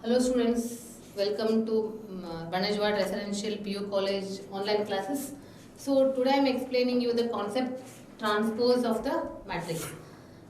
Hello students, welcome to Banajwad Residential PU College online classes. So today I am explaining you the concept transpose of the matrix.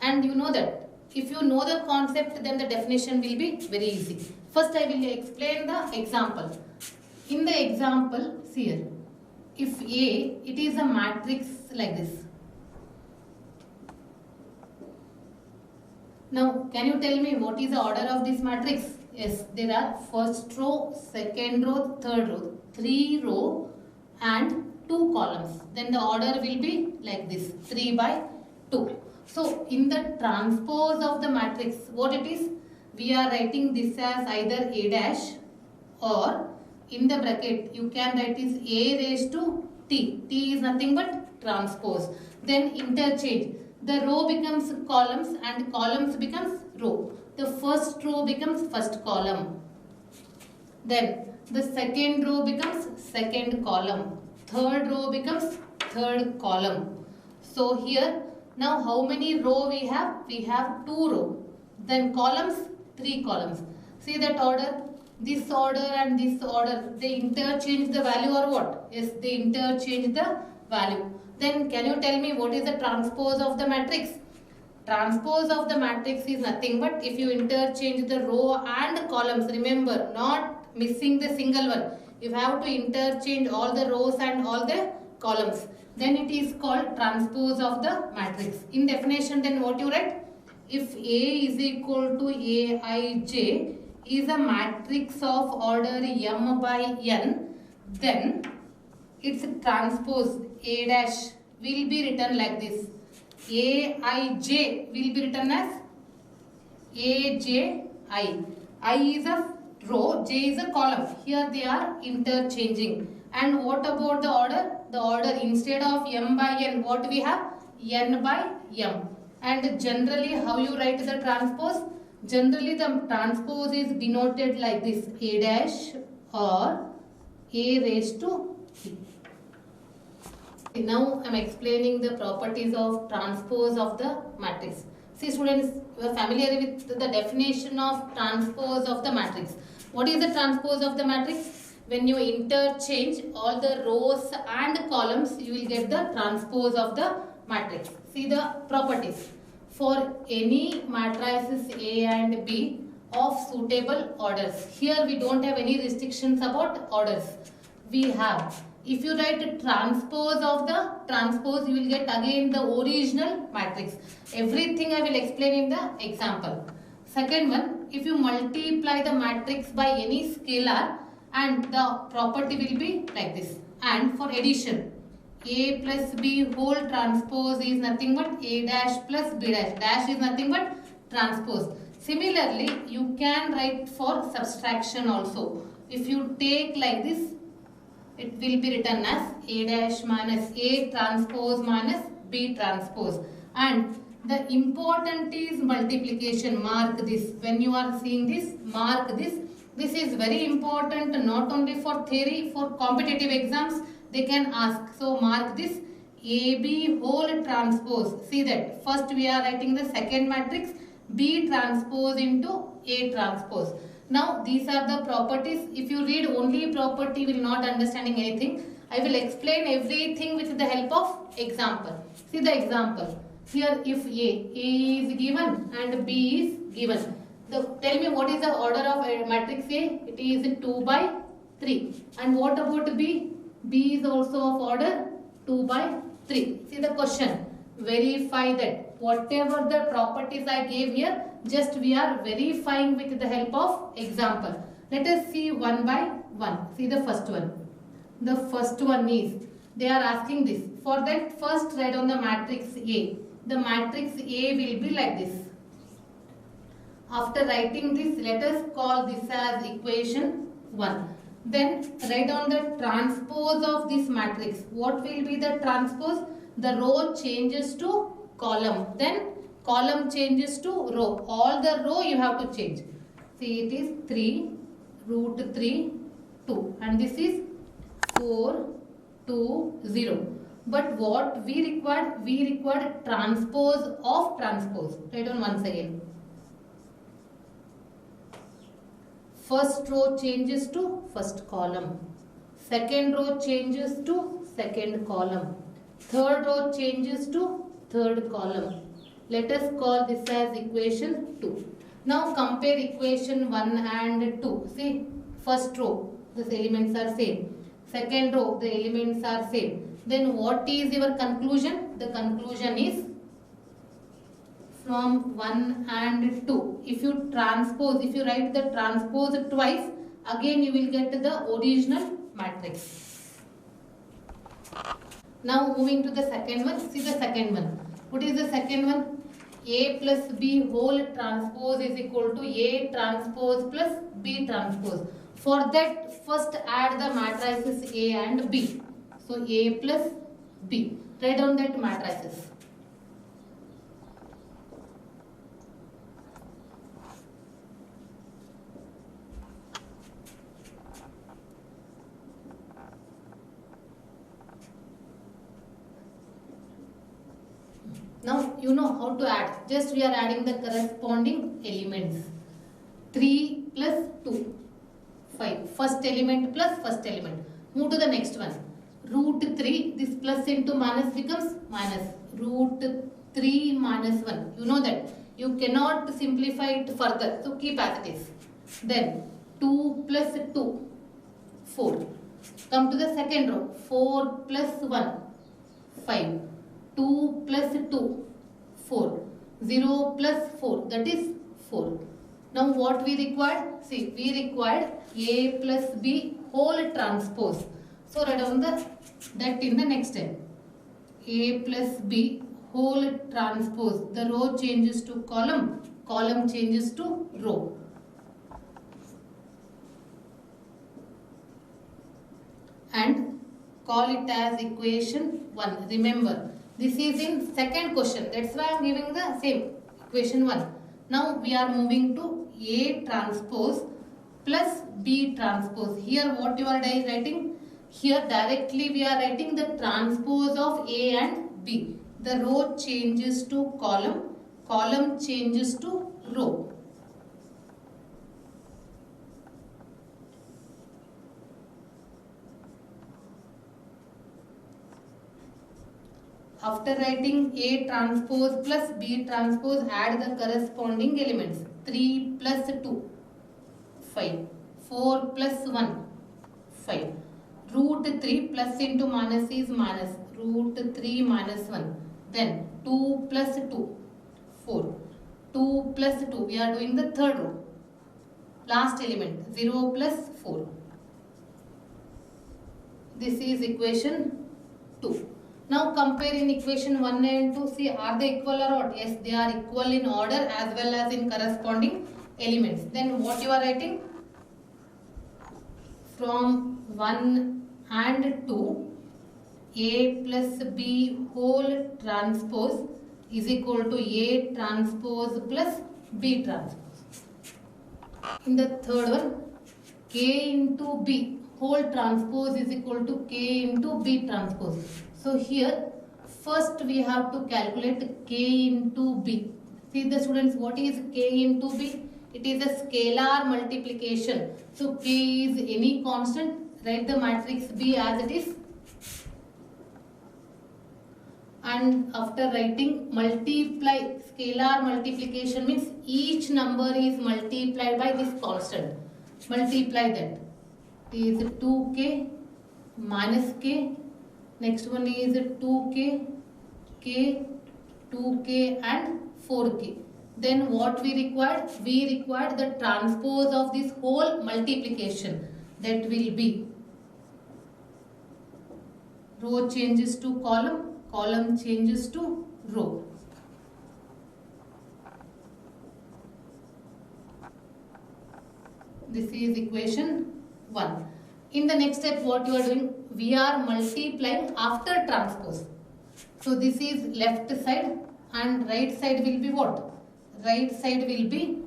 And you know that if you know the concept, then the definition will be very easy. First I will explain the example. In the example, see here, if A, it is a matrix like this. Now, can you tell me what is the order of this matrix? Yes, there are first row, second row, third row, 3 row and 2 columns. Then the order will be like this, 3 by 2. So, in the transpose of the matrix, what it is? We are writing this as either A dash or in the bracket, you can write is A raised to T. T is nothing but transpose. Then interchange. The row becomes columns and columns becomes row. The first row becomes first column. Then the second row becomes second column. Third row becomes third column. So here, now how many row we have? We have 2 row. Then columns, 3 columns. See that order? This order and this order, they interchange the value or what? Yes, they interchange the value. Then can you tell me what is the transpose of the matrix? Transpose of the matrix is nothing but if you interchange the row and columns. Remember, not missing the single one. You have to interchange all the rows and all the columns. Then it is called transpose of the matrix. In definition, then what you write? If A is equal to Aij is a matrix of order m by n, then its transpose A dash will be written like this. Aij will be written as Aji. I is a row, J is a column. Here they are interchanging. And what about the order? The order instead of m by n, what we have? N by m. And generally how you write the transpose? Generally the transpose is denoted like this. A dash or A raised to T. Now I am explaining the properties of transpose of the matrix. See students, you are familiar with the definition of transpose of the matrix. What is the transpose of the matrix? When you interchange all the rows and columns, you will get the transpose of the matrix. See the properties. For any matrices A and B of suitable orders. Here we don't have any restrictions about orders. We have, if you write a transpose of the transpose, you will get again the original matrix. Everything I will explain in the example. Second one, if you multiply the matrix by any scalar and the property will be like this. And for addition, A plus B whole transpose is nothing but A dash plus B dash. Dash is nothing but transpose. Similarly, you can write for subtraction also. If you take like this, it will be written as A dash minus A transpose minus B transpose. And the important is multiplication. Mark this. When you are seeing this, mark this. This is very important not only for theory, for competitive exams they can ask. So mark this AB whole transpose. See that first we are writing the second matrix B transpose into A transpose. Now these are the properties. If you read only property, you will not understanding anything. I will explain everything with the help of example. See the example. Here if A is given and B is given. Tell me what is the order of matrix A? It is 2 by 3. And what about B? B is also of order 2 by 3. See the question. Verify that whatever the properties I gave here, just we are verifying with the help of example. Let us see one by one. See the first one. The first one is, they are asking this. For that, first write on the matrix A. The matrix A will be like this. After writing this, let us call this as equation 1. Then write down the transpose of this matrix. What will be the transpose? The row changes to column. Then column changes to row. All the row you have to change. See, it is 3 root 3 2 and this is 4 2 0. But what we required transpose of transpose. Write down once again. first row changes to first column, second row changes to second column, third row changes to third column. Let us call this as equation 2. Now compare equation 1 and 2. See, first row the elements are same, second row the elements are same. Then what is your conclusion? The conclusion is from 1 and 2. If you transpose, if you write the transpose twice, again you will get the original matrix. Now moving to the second one. See the second one. What is the second one? A plus B whole transpose is equal to A transpose plus B transpose. For that, first add the matrices A and B. So A plus B. Write down that matrices. Now you know how to add. Just we are adding the corresponding elements. 3 plus 2, 5. First element plus first element. Move to the next one. Root 3, this plus into minus becomes minus. Root 3 minus 1. You know that. You cannot simplify it further. So keep as it is. Then 2 plus 2, 4. Come to the second row. 4 plus 1, 5. 2 plus 2, 4. 0 plus 4, that is 4. Now what we required? See, we required A plus B whole transpose. So write down that in the next step. A plus B whole transpose. The row changes to column, column changes to row. And call it as equation 1. Remember, this is in second question. That's why I am giving the same equation 1. Now we are moving to A transpose plus B transpose. Here what you are writing? Here directly we are writing the transpose of A and B. The row changes to column, column changes to row. After writing A transpose plus B transpose, add the corresponding elements. 3 plus 2, 5. 4 plus 1, 5. Root 3 plus into minus is minus. Root 3 minus 1. Then 2 plus 2, 4. 2 plus 2. We are doing the third row. Last element. 0 plus 4. This is equation 2. Now compare in equation 1 and 2. See, are they equal or what? Yes, they are equal in order as well as in corresponding elements. Then what you are writing? From 1 and 2, A plus B whole transpose is equal to A transpose plus B transpose. In the third one, K into B whole transpose is equal to K into B transpose. So here first we have to calculate K into B. See the students, what is K into B? It is a scalar multiplication. So K is any constant. Write the matrix B as it is. And after writing multiply, scalar multiplication means each number is multiplied by this constant. Multiply that. It is 2K minus K. Next one is 2K, K, 2K and 4K. Then what we required? We required the transpose of this whole multiplication. That will be row changes to column, column changes to row. This is equation 1. In the next step, what you are doing? We are multiplying after transpose. So this is left side and right side will be what? Right side will be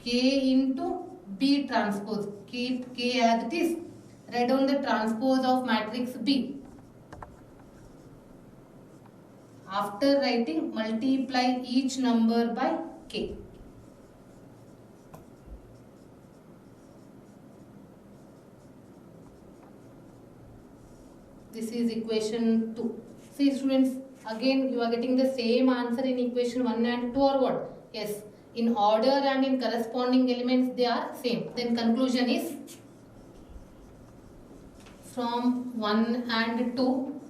K into B transpose. Keep K as it is. Write down the transpose of matrix B. After writing, multiply each number by K. This is equation 2. See students, again you are getting the same answer in equation 1 and 2 or what? Yes, in order and in corresponding elements they are same. Then conclusion is from 1 and 2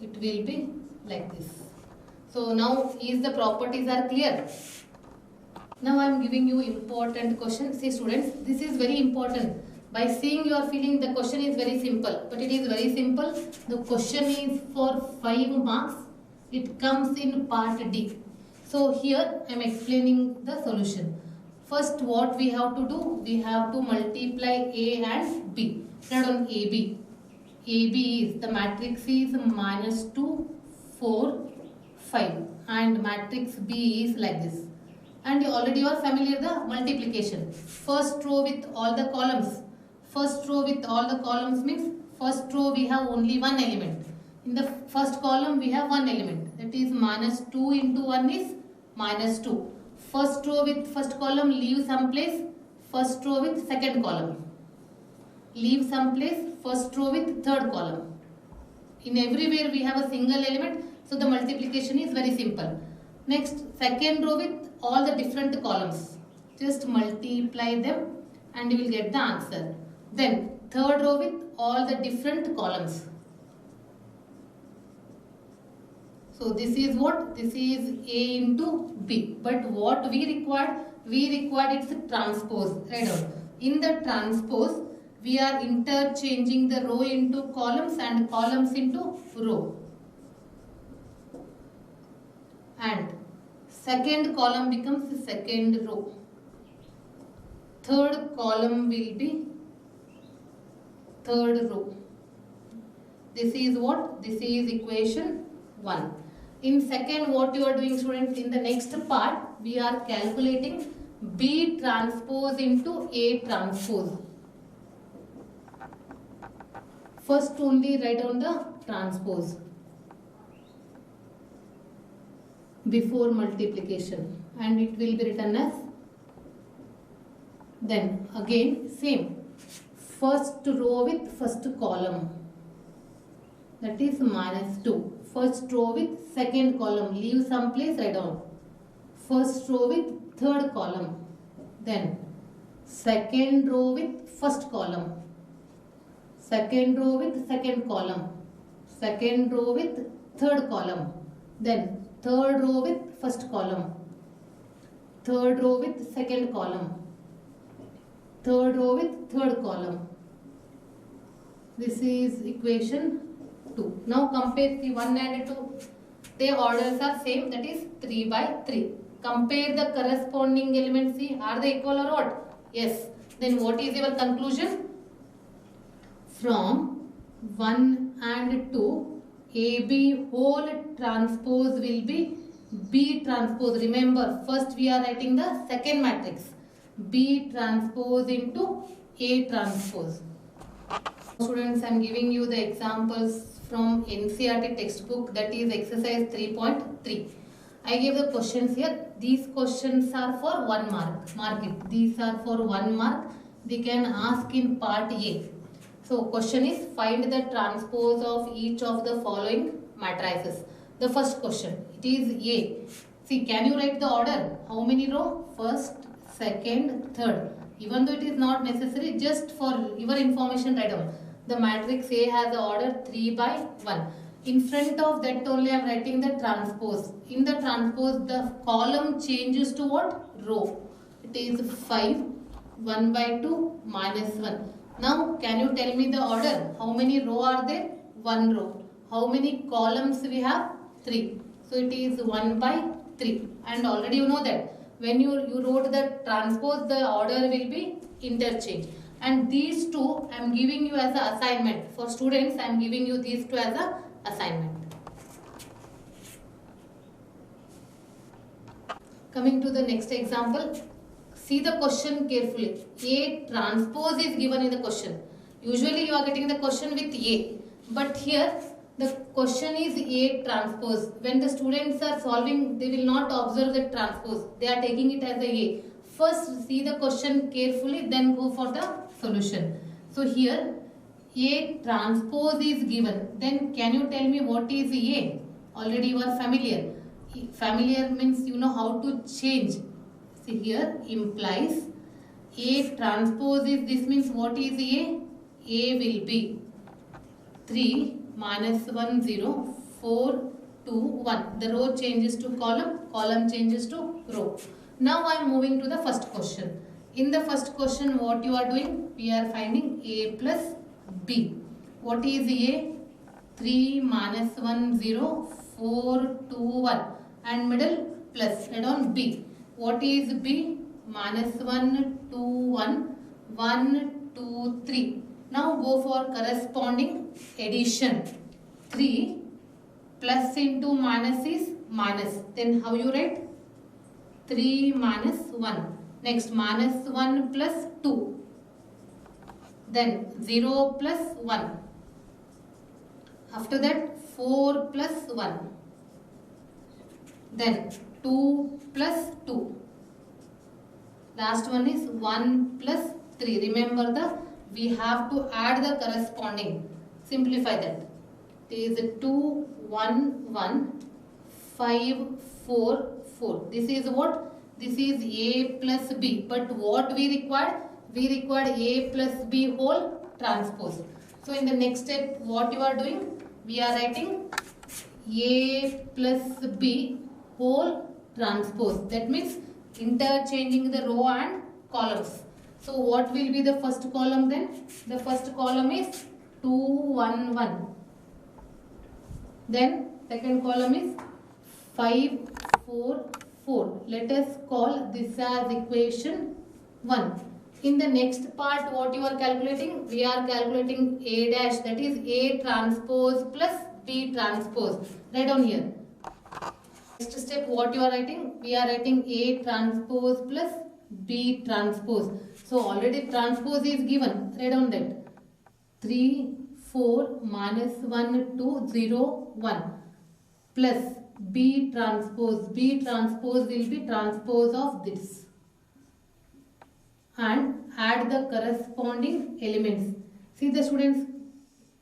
it will be like this. So now is the properties are clear? Now I am giving you important question. See students, this is very important. By seeing you are feeling the question is very simple, but it is very simple. The question is for 5 marks. It comes in part D. So here I am explaining the solution. First what we have to do? We have to multiply A and B. Write on AB. AB is, the matrix is -2, 4, 5 and matrix B is like this. And already you are familiar the multiplication. First row with all the columns. First row with all the columns means first row we have only one element. In the first column we have one element. That is -2 into 1 is -2. First row with first column leave some place. First row with second column. Leave some place. First row with third column. In everywhere we have a single element. So the multiplication is very simple. Next, second row with all the different columns. Just multiply them and you will get the answer. Then third row with all the different columns. So this is what? This is A into B. But what we required? We required its transpose. Right on. In the transpose, we are interchanging the row into columns and columns into row. And second column becomes the second row. Third column will be third row. This is what? This is equation 1. In second, what you are doing students, in the next part, we are calculating B transpose into A transpose. First only write on the transpose before multiplication and it will be written as, then again same, first row with first column, that is -2. First row with second column, leave some place, write down. First row with third column, then second row with first column, second row with second column, second row with third column, then third row with first column, third row with second column, third row with third column. This is equation 2. Now compare the 1 and 2. Their orders are same, that is 3 by 3. Compare the corresponding elements. See, are they equal or what? Yes. Then what is your conclusion? From 1 and 2, AB whole transpose will be B transpose. Remember, first we are writing the second matrix. B transpose into A transpose. Students, I am giving you the examples from NCERT textbook, that is exercise 3.3. I gave the questions here. These questions are for 1 mark. Mark it. These are for 1 mark. They can ask in part A. So question is, find the transpose of each of the following matrices. The first question, it is A. See, can you write the order? How many row? First, second, third. Even though it is not necessary, just for your information, write down. The matrix A has the order 3 by 1. In front of that only I am writing the transpose. In the transpose, the column changes to what? Row. It is 5, 1 by 2, -1. Now, can you tell me the order? How many row are there? 1 row. How many columns we have? 3. So, it is 1 by 3. And already you know that when you wrote the transpose, the order will be interchanged. And these two I am giving you as an assignment. For students, I am giving you these two as an assignment. Coming to the next example. See the question carefully. A transpose is given in the question. Usually you are getting the question with A. But here the question is A transpose. When the students are solving, they will not observe the transpose. They are taking it as a A. First see the question carefully, then go for the solution. So here A transpose is given, then can you tell me what is A? Already you are familiar. Familiar means you know how to change. See here implies A transpose is, this means what is A? A will be 3 minus 1 0 4 2 1. The row changes to column, column changes to row. Now I am moving to the first question. In the first question what you are doing? We are finding A plus B. What is A? 3 minus 1 0 4 2 1 and middle plus. Add on B. What is B? Minus 1 2 1 1 2 3. Now go for corresponding addition. 3 plus into minus is minus. Then how you write? 3 minus 1. Next minus 1 plus 2. Then 0 plus 1. After that 4 plus 1. Then 2 plus 2. Last one is 1 plus 3. Remember we have to add the corresponding. Simplify that. It is 2, 1, 1, 5, 4, 4. This is what? This is A plus B. But what we required? We required A plus B whole transpose. So in the next step, what you are doing? We are writing A plus B whole transpose. That means interchanging the row and columns. So what will be the first column then? The first column is 2, 1, 1. Then second column is 5, 4, 4. Let us call this as equation 1. In the next part what you are calculating? We are calculating A dash, that is A transpose plus B transpose. Write down here. Next step what you are writing? We are writing A transpose plus B transpose. So already transpose is given. Write down that. 3, 4 minus 1, 2, 0, 1 plus B transpose. B transpose will be transpose of this. And add the corresponding elements. See the students,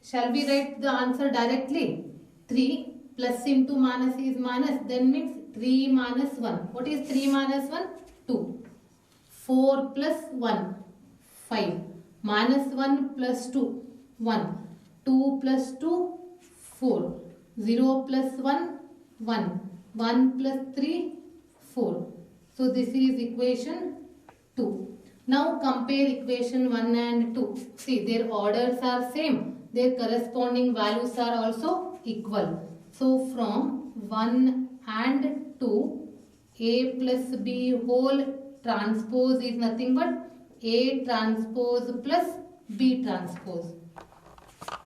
shall we write the answer directly? 3 plus into minus is minus, then means 3 minus 1. What is 3 minus 1? 2. 4 plus 1, 5. Minus 1 plus 2, 1. 2 plus 2, 4. 0 plus 1, 1. 1 plus 3, 4. So this is equation 2. Now compare equation 1 and 2. See, their orders are same. Their corresponding values are also equal. So from 1 and 2, A plus B whole transpose is nothing but A transpose plus B transpose.